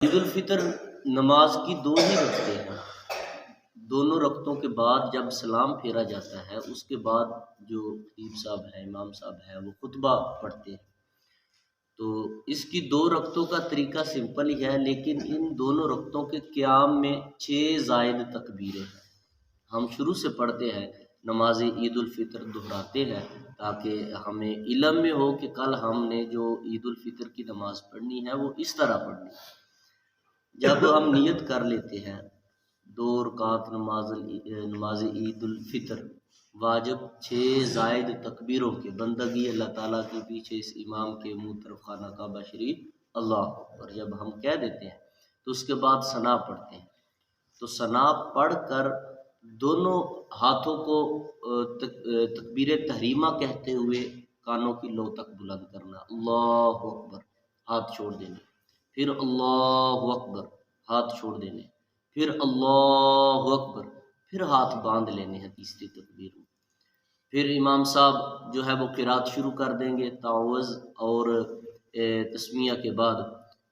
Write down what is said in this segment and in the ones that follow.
عید الفطر نماز کی دو ہی رکعتیں ہیں۔ دونوں رکعتوں کے بعد جب سلام پھیرا جاتا ہے اس کے بعد جو خطیب صاحب ہے، امام صاحب ہے، وہ خطبہ پڑھتے ہیں۔ تو اس کی دو رکعتوں کا طریقہ سمپل ہی ہے، لیکن ان دونوں رکعتوں کے قیام میں 6 زائد تکبیریں ہیں۔ ہم شروع سے پڑھتے ہیں، نماز عید الفطر دہراتے ہیں تاکہ ہمیں علم میں ہو کہ کل ہم نے جو عید الفطر کی نماز پڑھنی ہے وہ اس طرح پڑھنی ہے۔ جب ہم نیت کر لیتے ہیں 2 رکعت نماز عید الفطر واجب 6 زائد تکبیروں کے، بندگی اللہ تعالیٰ کے پیچھے اس امام کے منہ طرف خانہ کعبہ شریف اللہ اکبر جب ہم کہہ دیتے ہیں تو اس کے بعد ثنا پڑھتے ہیں۔ تو ثنا پڑھ کر دونوں ہاتھوں کو تکبیر تحریمہ کہتے ہوئے کانوں کی لو تک بلند کرنا، اللہ اکبر، ہاتھ چھوڑ دینے، پھر اللہ اکبر، ہاتھ چھوڑ دینے، پھر اللہ اکبر، پھر ہاتھ باندھ لینے ہیں تیسری تکبیر میں۔ پھر امام صاحب جو ہے وہ قرات شروع کر دیں گے تعوذ اور تسمیہ کے بعد۔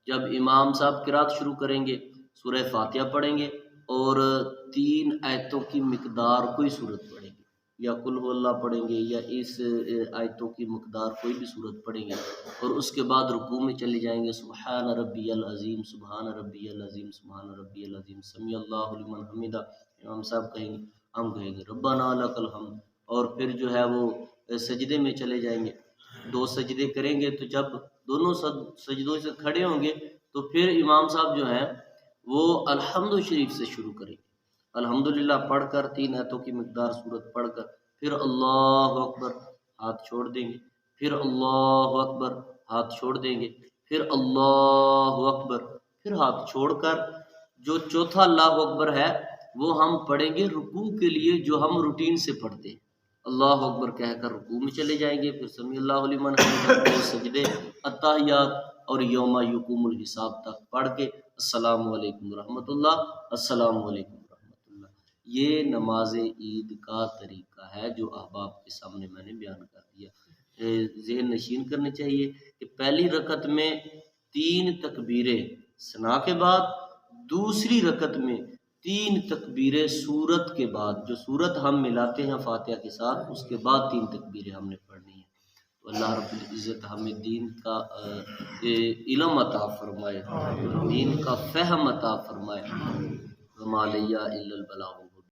جب امام صاحب قرات شروع کریں گے سورہ فاتحہ پڑھیں گے اور 3 آیتوں کی مقدار کوئی صورت پڑھیں گے، یا قل هو اللہ پڑھیں گے یا اس آیتوں کی مقدار کوئی بھی صورت پڑھیں گے، اور اس کے بعد رکوع میں چلے جائیں گے، سبحان ربی العظیم، سبحان ربی العظیم، سبحان ربی العظیم، سمیع اللہ لمن حمدہ، امام صاحب کہیں گے، ہم کہیں گے ربنا لک الحمد، اور پھر جو ہے وہ سجدے میں چلے جائیں گے، 2 سجدے کریں گے۔ تو جب دونوں سجدوں سے کھڑے ہوں گے تو پھر امام صاحب جو ہیں وہ الحمد شریف سے شروع کریں گے، الحمدللہ پڑھ کر 3 آیتوں کی مقدار صورت پڑھ کر، پھر اللہ اکبر، ہاتھ چھوڑ دیں گے، پھر اللہ اکبر، ہاتھ چھوڑ دیں گے، پھر اللہ اکبر، پھر ہاتھ چھوڑ کر جو چوتھا اللہ اکبر ہے وہ ہم پڑھیں گے رکوع کے لیے، جو ہم روٹین سے پڑھتے ہیں۔ اللہ اکبر کہہ کر رکوع میں چلے جائیں گے، پھر سمیع اللہ لمن حمدہ، 2 سجدے، اتحیات اور یوم یقوم الحساب تک پڑھ کے السلام علیکم ورحمۃ اللہ، السلام علیکم ورحمۃ اللہ۔ یہ نماز عید کا طریقہ ہے جو احباب کے سامنے میں نے بیان کر دیا۔ ذہن نشین کرنے چاہیے کہ پہلی رکعت میں 3 تکبیریں ثنا کے بعد، دوسری رکعت میں 3 تکبیریں سورت کے بعد، جو سورت ہم ملاتے ہیں فاتحہ کے ساتھ، اس کے بعد 3 تکبیریں ہم نے پڑھنی ہیں۔ تو اللہ رب العزت ہمیں دین کا علم عطا فرمائے، دین کا فہم عطا فرمائے۔ وما علیہ الا البلاغ۔